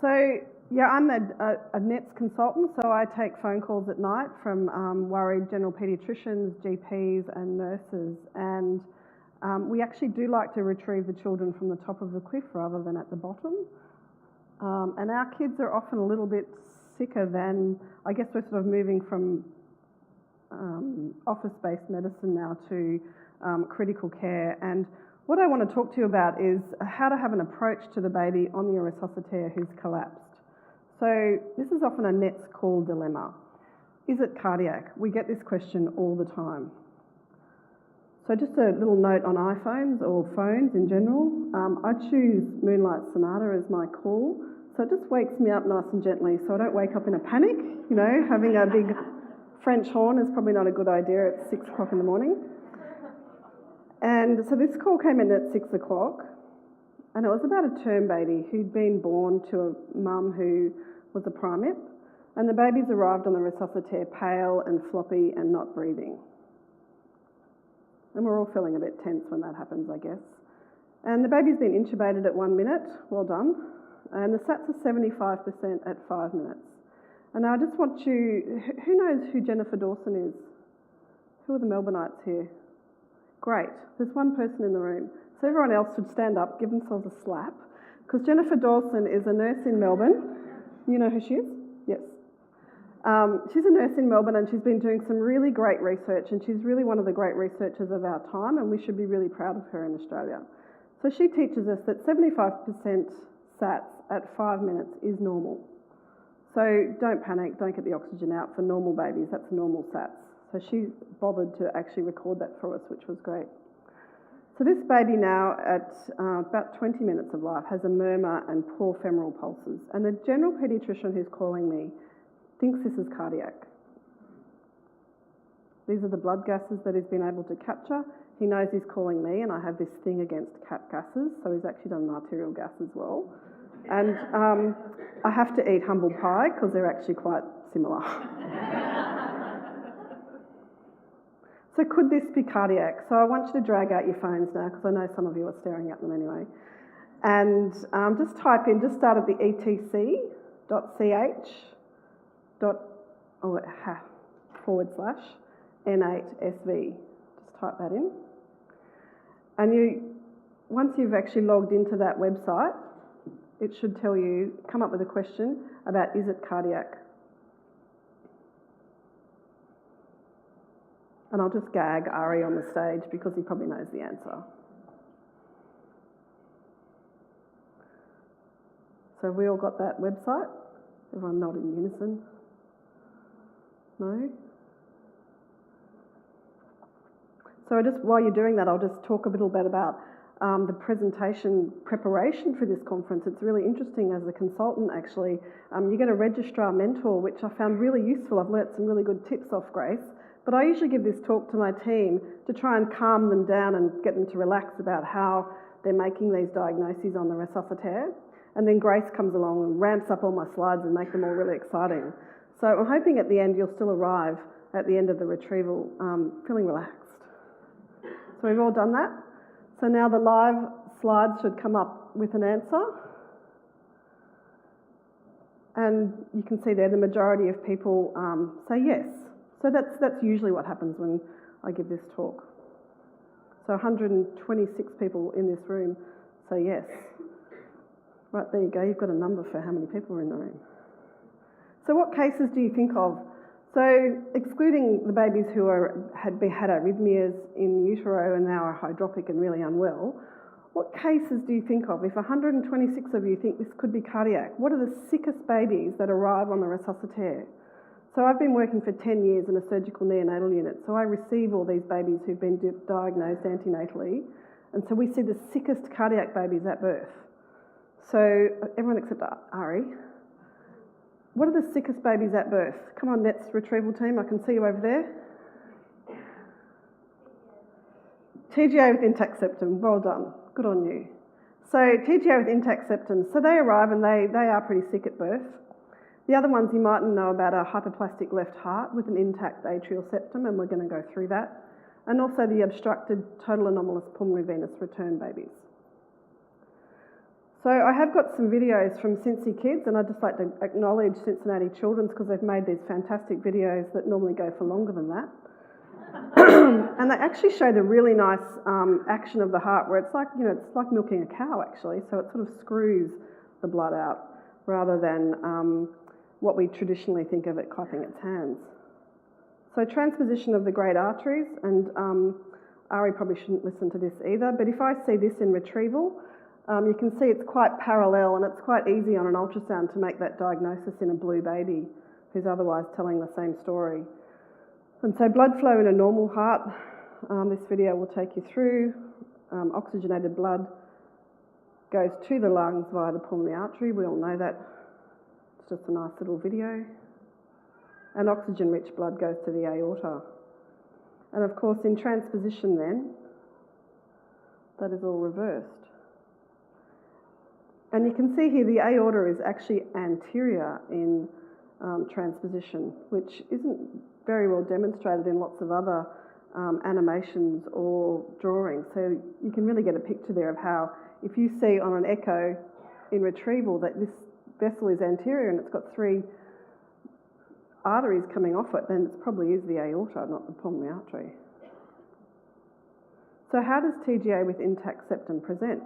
So, yeah, I'm a NETS consultant, so I take phone calls at night from worried general paediatricians, GPs and nurses, and we actually do like to retrieve the children from the top of the cliff rather than at the bottom. And our kids are often a little bit sicker than, I guess we're sort of moving from office-based medicine now to critical care. And what I want to talk to you about is how to have an approach to the baby on your resuscitator who's collapsed. So this is often a NETS call dilemma. Is it cardiac? We get this question all the time. So just a little note on iPhones or phones in general. I choose Moonlight Sonata as my call. So it just wakes me up nice and gently so I don't wake up in a panic. You know, having a big French horn is probably not a good idea at 6 o'clock in the morning. And so this call came in at 6 o'clock, and it was about a term baby who'd been born to a mum who was a primate, and the baby's arrived on the resuscitator pale and floppy and not breathing. And we're all feeling a bit tense when that happens, I guess. And the baby's been intubated at 1 minute, well done, and the SATs are 75% at 5 minutes. And now I just want you, who knows who Jennifer Dawson is? Who are the Melbourneites here? Great, there's one person in the room. So everyone else should stand up, give themselves a slap, because Jennifer Dawson is a nurse in Melbourne. You know who she is? Yes. She's a nurse in Melbourne and she's been doing some really great research, and she's really one of the great researchers of our time, and we should be really proud of her in Australia. So she teaches us that 75% SATs at 5 minutes is normal. So don't panic, don't get the oxygen out for normal babies, that's normal SATs. So she bothered to actually record that for us, which was great. So this baby now at about 20 minutes of life has a murmur and poor femoral pulses, and the general paediatrician who's calling me thinks this is cardiac. These are the blood gases that he's been able to capture. He knows he's calling me, and I have this thing against cap gases, so he's actually done an arterial gas as well. And I have to eat humble pie because they're actually quite similar. So could this be cardiac? So I want you to drag out your phones now, because I know some of you are staring at them anyway. And just type in, just start at the etc.ch /N8SV. Just type that in. And once you've actually logged into that website, it should tell you, come up with a question about, is it cardiac? And I'll just gag Ari on the stage because he probably knows the answer. So have we all got that website? Everyone nod in unison? No? So while you're doing that, I'll just talk a little bit about the presentation preparation for this conference. It's really interesting as a consultant, actually. You get a registrar mentor, which I found really useful. I've learnt some really good tips off Grace. But I usually give this talk to my team to try and calm them down and get them to relax about how they're making these diagnoses on the resuscitator. And then Grace comes along and ramps up all my slides and make them all really exciting. So I'm hoping at the end you'll still arrive at the end of the retrieval feeling relaxed. So we've all done that. So now the live slides should come up with an answer. And you can see there the majority of people say yes. So that's usually what happens when I give this talk. So 126 people in this room say yes. Right, there you go, you've got a number for how many people are in the room. So what cases do you think of? So excluding the babies who had arrhythmias in utero and now are hydropic and really unwell, what cases do you think of? If 126 of you think this could be cardiac, what are the sickest babies that arrive on the resuscitator? So I've been working for 10 years in a surgical neonatal unit, so I receive all these babies who've been diagnosed antenatally, and so we see the sickest cardiac babies at birth. So everyone except Ari. What are the sickest babies at birth? Come on, NETS retrieval team, I can see you over there. TGA with intact septum, well done, good on you. So TGA with intact septum, so they arrive and they are pretty sick at birth. The other ones you mightn't know about are hyperplastic left heart with an intact atrial septum, and we're going to go through that, and also the obstructed total anomalous pulmonary venous return babies. So I have got some videos from Cincy Kids, and I'd just like to acknowledge Cincinnati Children's because they've made these fantastic videos that normally go for longer than that. And they actually show the really nice action of the heart where it's like, you know, it's like milking a cow actually, so it sort of screws the blood out rather than what we traditionally think of it clapping its hands. So transposition of the great arteries, and Ari probably shouldn't listen to this either, but if I see this in retrieval, you can see it's quite parallel and it's quite easy on an ultrasound to make that diagnosis in a blue baby who's otherwise telling the same story. And so blood flow in a normal heart, this video will take you through. Oxygenated blood goes to the lungs via the pulmonary artery. We all know that. It's just a nice little video. And oxygen-rich blood goes to the aorta. And of course, in transposition then, that is all reversed. And you can see here the aorta is actually anterior in transposition, which isn't very well demonstrated in lots of other animations or drawings. So you can really get a picture there of how, if you see on an echo in retrieval that this vessel is anterior and it's got 3 arteries coming off it, then it probably is the aorta, not the pulmonary artery. So how does TGA with intact septum present?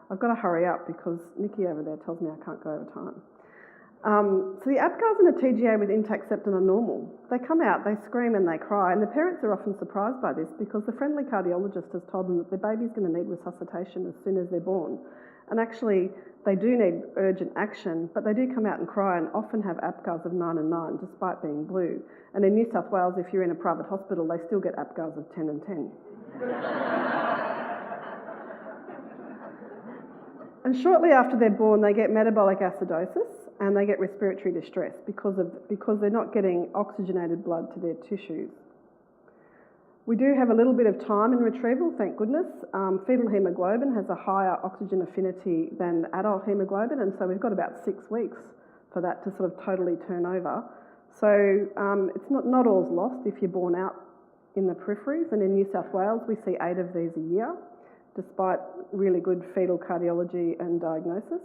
I've got to hurry up because Nikki over there tells me I can't go over time. So the APGARs in a TGA with intact septum are normal. They come out, they scream and they cry, and the parents are often surprised by this because the friendly cardiologist has told them that their baby's going to need resuscitation as soon as they're born. And actually, they do need urgent action, but they do come out and cry and often have APGARs of 9 and 9 despite being blue. And in New South Wales, if you're in a private hospital, they still get APGARs of 10 and 10. And shortly after they're born, they get metabolic acidosis and they get respiratory distress because they're not getting oxygenated blood to their tissues. We do have a little bit of time in retrieval, thank goodness. Fetal haemoglobin has a higher oxygen affinity than adult haemoglobin, and so we've got about 6 weeks for that to sort of totally turn over. So it's not all's lost if you're born out in the peripheries, and in New South Wales we see 8 of these a year, despite really good fetal cardiology and diagnosis.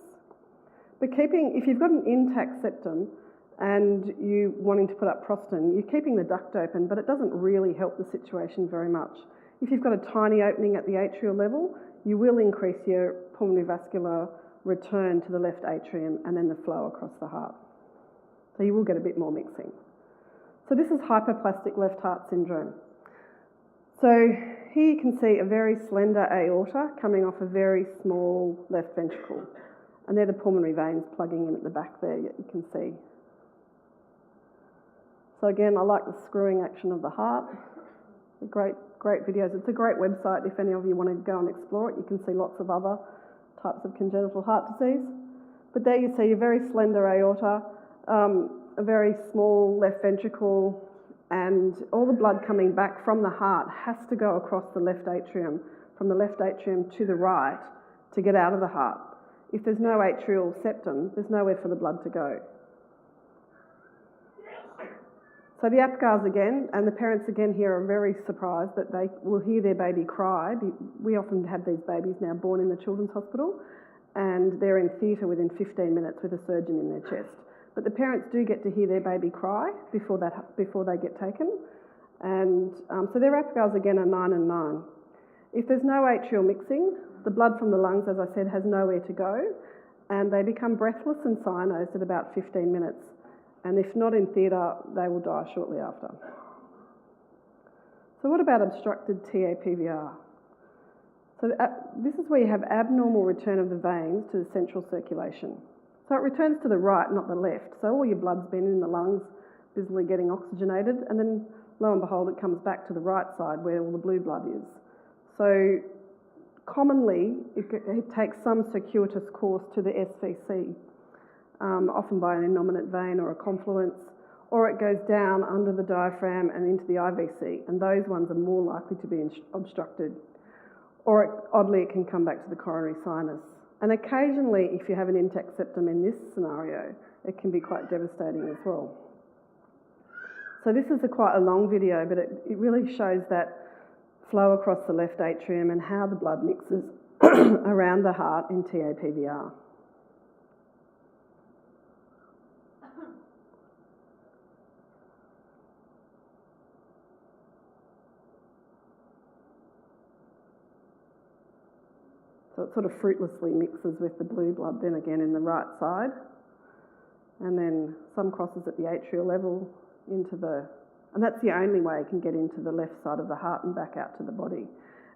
But if you've got an intact septum and you wanting to put up prostin, you're keeping the duct open, but it doesn't really help the situation very much. If you've got a tiny opening at the atrial level, you will increase your pulmonary vascular return to the left atrium and then the flow across the heart. So you will get a bit more mixing. So this is hyperplastic left heart syndrome. So here you can see a very slender aorta coming off a very small left ventricle. And they're the pulmonary veins plugging in at the back there, you can see. So again, I like the screwing action of the heart. Great videos. It's a great website if any of you want to go and explore it. You can see lots of other types of congenital heart disease. But there you see a very slender aorta, a very small left ventricle, and all the blood coming back from the heart has to go across the left atrium, from the left atrium to the right to get out of the heart. If there's no atrial septum, there's nowhere for the blood to go. So the APGARs again, and the parents again here are very surprised that they will hear their baby cry. We often have these babies now born in the children's hospital, and they're in theatre within 15 minutes with a surgeon in their chest. But the parents do get to hear their baby cry before they get taken. And so their APGARs again are 9 and 9. If there's no atrial mixing, the blood from the lungs, as I said, has nowhere to go, and they become breathless and cyanosed at about 15 minutes. And if not in theatre, they will die shortly after. So what about obstructed TAPVR? So this is where you have abnormal return of the veins to the central circulation. So it returns to the right, not the left. So all your blood's been in the lungs, busily getting oxygenated, and then lo and behold, it comes back to the right side where all the blue blood is. So commonly, it takes some circuitous course to the SVC, often by an innominate vein or a confluence, or it goes down under the diaphragm and into the IVC, and those ones are more likely to be obstructed. Or oddly, it can come back to the coronary sinus. And occasionally, if you have an intact septum in this scenario, it can be quite devastating as well. So this is quite a long video, but it really shows that flow across the left atrium and how the blood mixes around the heart in TAPVR. So it sort of fruitlessly mixes with the blue blood then again in the right side. And then some crosses at the atrial level into the, and that's the only way it can get into the left side of the heart and back out to the body.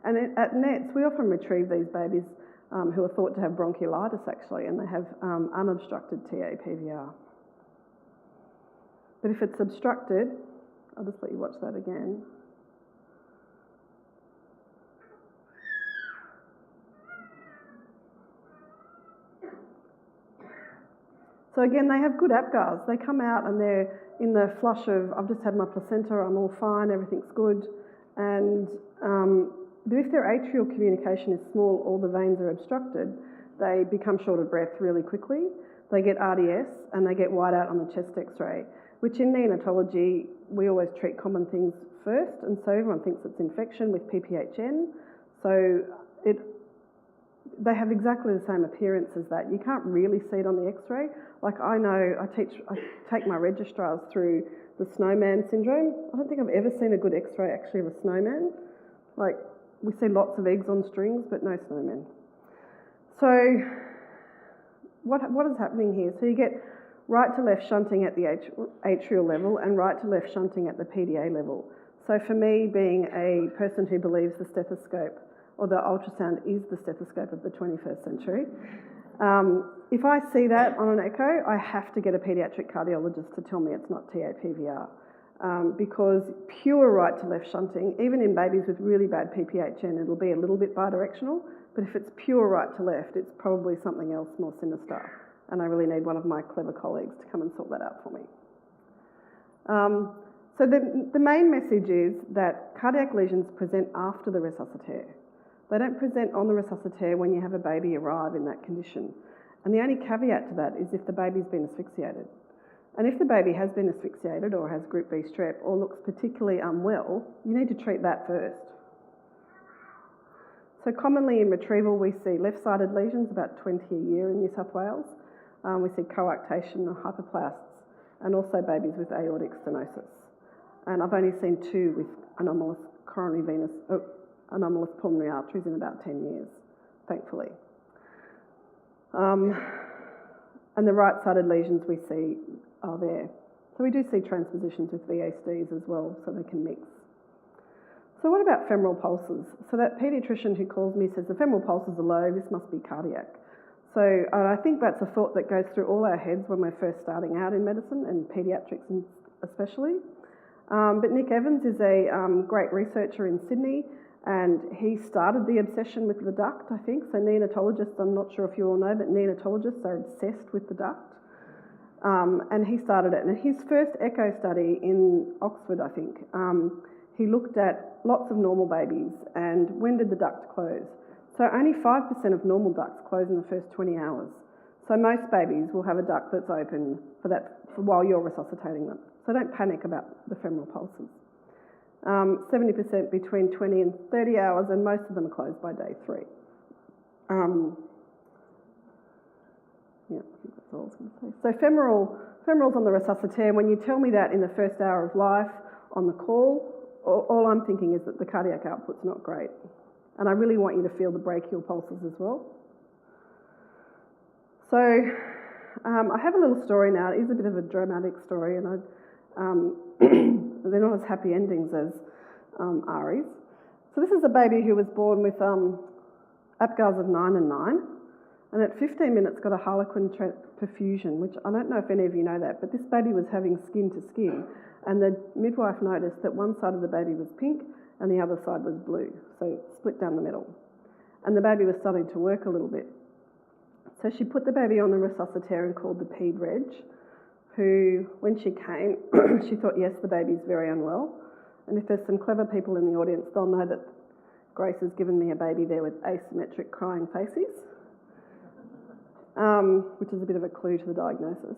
And at NETS, we often retrieve these babies who are thought to have bronchiolitis actually, and they have unobstructed TAPVR. But if it's obstructed, I'll just let you watch that again. So again, they have good APGARs. They come out and they're in the flush of, I've just had my placenta, I'm all fine, everything's good. And but if their atrial communication is small or the veins are obstructed, they become short of breath really quickly. They get RDS and they get whiteout on the chest X-ray, which in neonatology, we always treat common things first. And so everyone thinks it's infection with PPHN. So they have exactly the same appearance as that. You can't really see it on the X-ray. Like I know, I take my registrars through the snowman syndrome. I don't think I've ever seen a good X-ray actually of a snowman. Like we see lots of eggs on strings, but no snowmen. So what is happening here? So you get right to left shunting at the atrial level and right to left shunting at the PDA level. So for me, being a person who believes the stethoscope or the ultrasound is the stethoscope of the 21st century, if I see that on an echo, I have to get a paediatric cardiologist to tell me it's not TAPVR. Because pure right to left shunting, even in babies with really bad PPHN, it'll be a little bit bidirectional, but if it's pure right to left, it's probably something else more sinister. And I really need one of my clever colleagues to come and sort that out for me. So the main message is that cardiac lesions present after the resuscitaire. They don't present on the resuscitaire when you have a baby arrive in that condition. And the only caveat to that is if the baby's been asphyxiated. And if the baby has been asphyxiated or has group B strep or looks particularly unwell, you need to treat that first. So commonly in retrieval we see left-sided lesions, about 20 a year in New South Wales. We see coarctation or hyperplasts and also babies with aortic stenosis. And I've only seen 2 with anomalous anomalous pulmonary arteries in about 10 years, thankfully. And the right-sided lesions we see are there. So we do see transpositions with VSDs as well, so they can mix. So what about femoral pulses? So that paediatrician who calls me says the femoral pulses are low, this must be cardiac. So I think that's a thought that goes through all our heads when we're first starting out in medicine, and paediatrics especially. But Nick Evans is a great researcher in Sydney, and he started the obsession with the duct, I think. So neonatologists, I'm not sure if you all know, but neonatologists are obsessed with the duct. And he started it. And his first echo study in Oxford, I think, he looked at lots of normal babies and when did the duct close? So only 5% of normal ducts close in the first 20 hours. So most babies will have a duct that's open for while you're resuscitating them. So don't panic about the femoral pulses. 70% between 20 and 30 hours, and most of them are closed by day 3. Yeah, I think that's all I was going to say. So femorals on the resuscitaire, when you tell me that in the first hour of life on the call, all I'm thinking is that the cardiac output's not great. And I really want you to feel the brachial pulses as well. So I have a little story now. It is a bit of a dramatic story, and they're not as happy endings as Ari's. So this is a baby who was born with APGARs of 9 and 9, and at 15 minutes got a harlequin perfusion, which I don't know if any of you know that, but this baby was having skin to skin, and the midwife noticed that one side of the baby was pink and the other side was blue, so split down the middle. And the baby was starting to work a little bit. So she put the baby on the resuscitaire and called the paed reg, who, when she came, she thought, yes, the baby's very unwell. And if there's some clever people in the audience, they'll know that Grace has given me a baby there with asymmetric crying faces, which is a bit of a clue to the diagnosis.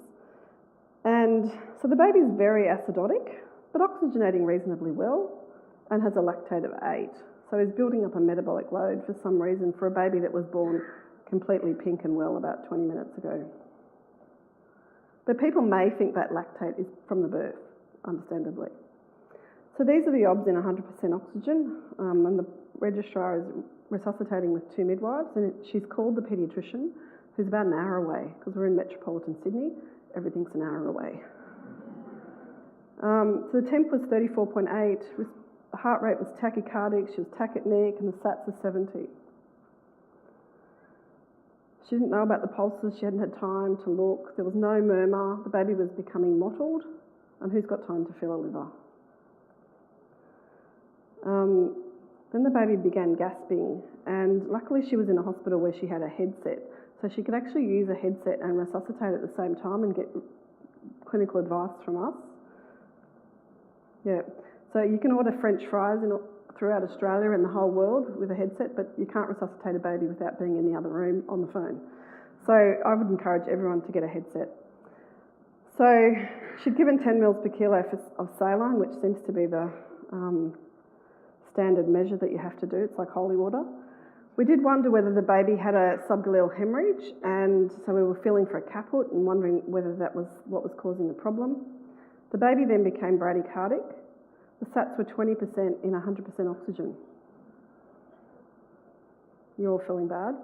And so the baby's very acidotic, but oxygenating reasonably well, and has a lactate of 8. So he's building up a metabolic load for some reason for a baby that was born completely pink and well about 20 minutes ago. But people may think that lactate is from the birth, understandably. So these are the OBS in 100% oxygen, and the registrar is resuscitating with 2 midwives, and she's called the paediatrician, who's about an hour away, because we're in metropolitan Sydney, everything's an hour away. So the temp was 34.8, the heart rate was tachycardic, she was tachypneic, and the SATs are 70. She didn't know about the pulses, she hadn't had time to look, there was no murmur, the baby was becoming mottled, and who's got time to feel a liver? Then the baby began gasping, and luckily she was in a hospital where she had a headset, so she could actually use a headset and resuscitate at the same time and get clinical advice from us. Yeah, so you can order French fries throughout Australia and the whole world with a headset, but you can't resuscitate a baby without being in the other room on the phone. So I would encourage everyone to get a headset. So she'd given 10 mils per kilo of saline, which seems to be the standard measure that you have to do. It's like holy water. We did wonder whether the baby had a subgaleal hemorrhage, and so we were feeling for a caput and wondering whether that was what was causing the problem. The baby then became bradycardic. The SATs were 20% in 100% oxygen. You're all feeling bad?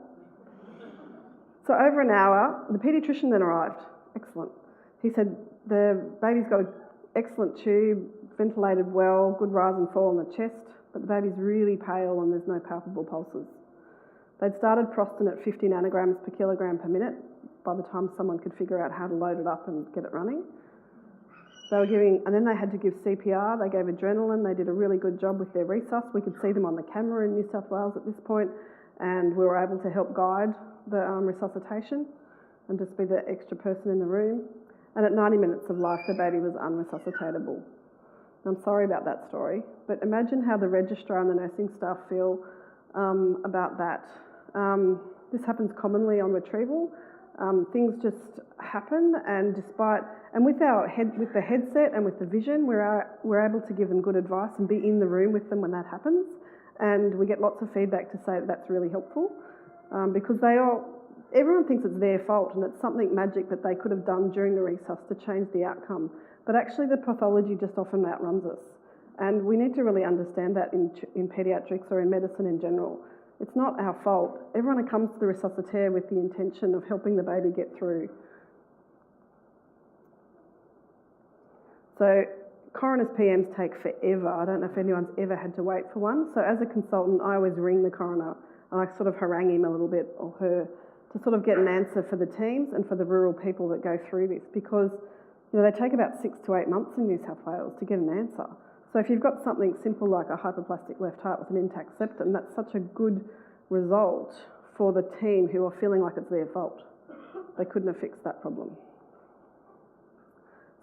So over an hour, the paediatrician then arrived. Excellent. He said, the baby's got an excellent tube, ventilated well, good rise and fall on the chest, but the baby's really pale and there's no palpable pulses. They'd started Prostin at 50 nanograms per kilogram per minute by the time someone could figure out how to load it up and get it running. They were giving, and then they had to give CPR, they gave adrenaline, they did a really good job with their resus. We could see them on the camera in New South Wales at this point, and we were able to help guide the resuscitation and just be the extra person in the room. And at 90 minutes of life, the baby was unresuscitatable. I'm sorry about that story, but imagine how the registrar and the nursing staff feel about that. This happens commonly on retrieval. Things just happen, and with the headset and with the vision, we're able to give them good advice and be in the room with them when that happens. And we get lots of feedback to say that that's really helpful because everyone thinks it's their fault and it's something magic that they could have done during the resus to change the outcome. But actually the pathology just often outruns us. And we need to really understand that in paediatrics or in medicine in general. It's not our fault. Everyone comes to the resuscitator with the intention of helping the baby get through. So coroner's PMs take forever. I don't know if anyone's ever had to wait for one. So as a consultant, I always ring the coroner and I sort of harangue him a little bit, or her, to sort of get an answer for the teams and for the rural people that go through this, because they take about 6 to 8 months in New South Wales to get an answer. So if you've got something simple like a hypoplastic left heart with an intact septum, that's such a good result for the team who are feeling like it's their fault. They couldn't have fixed that problem.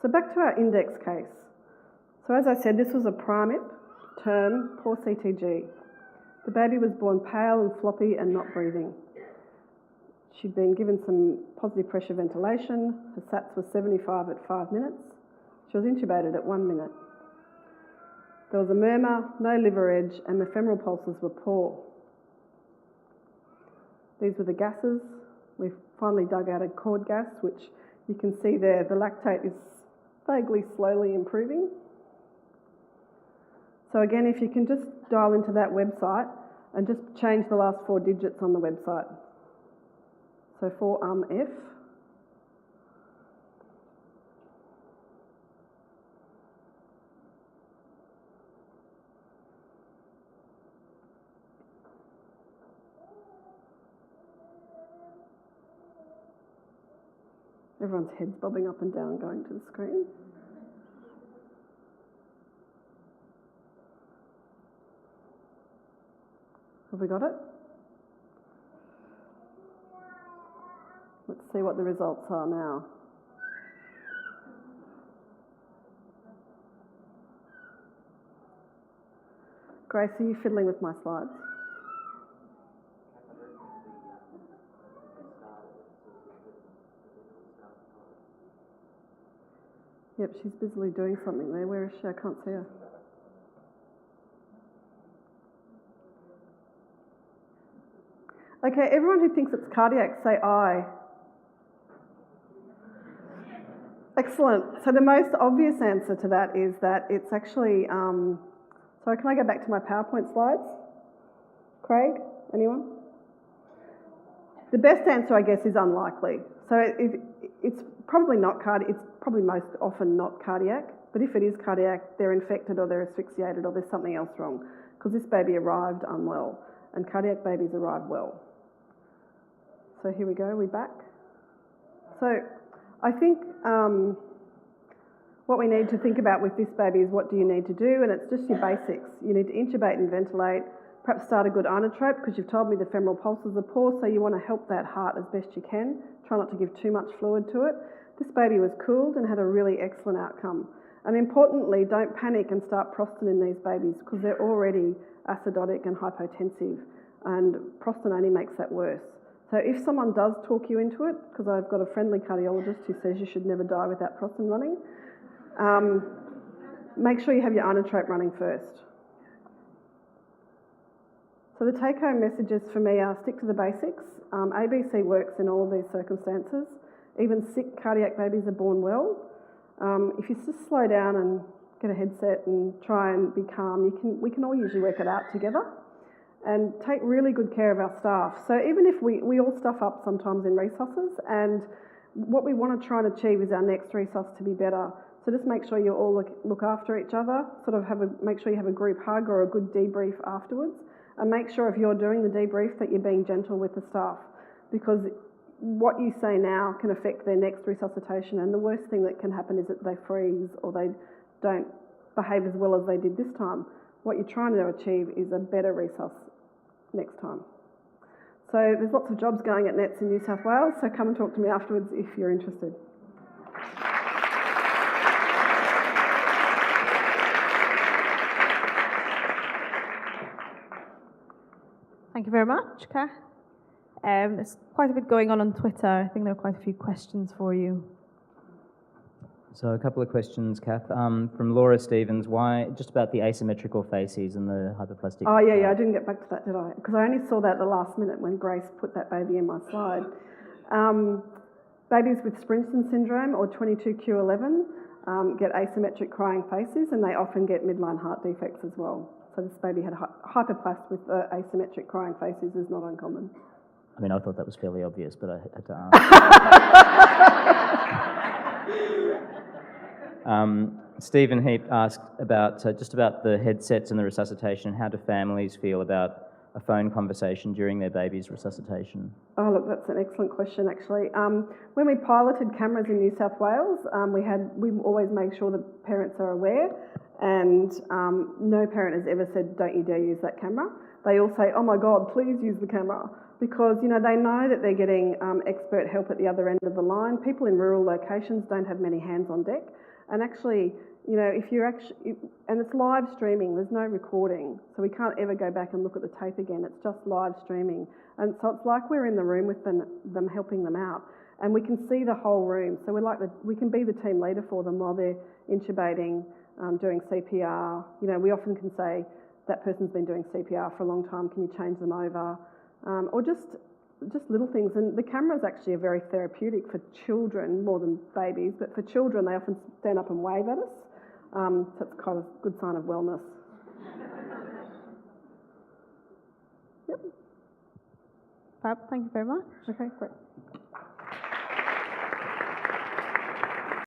So back to our index case. So as I said, this was a primip, term, poor CTG. The baby was born pale and floppy and not breathing. She'd been given some positive pressure ventilation. Her SATs were 75 at 5 minutes. She was intubated at 1 minute. There was a murmur, no liver edge, and the femoral pulses were poor. These were the gases. We've finally dug out a cord gas, which you can see there. The lactate is vaguely slowly improving. So again, if you can just dial into that website and just change the last 4 digits on the website. So for F. Everyone's head's bobbing up and down going to the screen. Have we got it? Let's see what the results are now. Grace, are you fiddling with my slides? Yep, she's busily doing something there. Where is she? I can't see her. Okay, everyone who thinks it's cardiac, say aye. Excellent. So the most obvious answer to that is that it's actually, sorry, can I go back to my PowerPoint slides? Craig, anyone? The best answer, I guess, is unlikely. So it's probably not cardiac, it's probably most often not cardiac, but if it is cardiac, they're infected or they're asphyxiated or there's something else wrong, because this baby arrived unwell, and cardiac babies arrive well. So here we go, we're back. So I think what we need to think about with this baby is what do you need to do, and it's just your basics. You need to intubate and ventilate, perhaps start a good inotrope, because you've told me the femoral pulses are poor, so you want to help that heart as best you can. Try not to give too much fluid to it. This baby was cooled and had a really excellent outcome. And importantly, don't panic and start Prostin in these babies, because they're already acidotic and hypotensive, and Prostin only makes that worse. So if someone does talk you into it, because I've got a friendly cardiologist who says you should never die without Prostin running, make sure you have your inotrope running first. So the take-home messages for me are stick to the basics. ABC works in all of these circumstances. Even sick cardiac babies are born well. If you just slow down and get a headset and try and be calm, we can all usually work it out together. And take really good care of our staff. So even if we all stuff up sometimes in resusces, and what we want to try and achieve is our next resus to be better. So just make sure you all look after each other, sort of make sure you have a group hug or a good debrief afterwards, and make sure if you're doing the debrief that you're being gentle with the staff, because what you say now can affect their next resuscitation, and the worst thing that can happen is that they freeze or they don't behave as well as they did this time. What you're trying to achieve is a better resus next time. So there's lots of jobs going at NETS in New South Wales, so come and talk to me afterwards if you're interested. Thank you very much, Kath. There's quite a bit going on Twitter. I think there are quite a few questions for you. So a couple of questions, Kath. From Laura Stevens, just about the asymmetrical facies and the hyperplastic... Oh, yeah, I didn't get back to that, did I? Because I only saw that at the last minute when Grace put that baby in my slide. Babies with Sprinson syndrome or 22q11 get asymmetric crying faces, and they often get midline heart defects as well. So this baby had hyperplast with asymmetric crying faces is not uncommon. I mean, I thought that was fairly obvious, but I had to ask. Stephen Heap asked about just about the headsets and the resuscitation. How do families feel about a phone conversation during their baby's resuscitation? Oh, look, that's an excellent question, actually. When we piloted cameras in New South Wales, we always make sure the parents are aware, and no parent has ever said, don't you dare use that camera. They all say, oh my God, please use the camera, because they know that they're getting expert help at the other end of the line. People in rural locations don't have many hands on deck, and actually, and it's live streaming, there's no recording, so we can't ever go back and look at the tape again, it's just live streaming. And so it's like we're in the room with them helping them out, and we can see the whole room, so we can be the team leader for them while they're intubating, doing CPR. We often can say, that person's been doing CPR for a long time, can you change them over? Or just little things. And the cameras actually are very therapeutic for children more than babies, but for children they often stand up and wave at us. So it's kind of a good sign of wellness. Yep. Fab, thank you very much. Okay, great.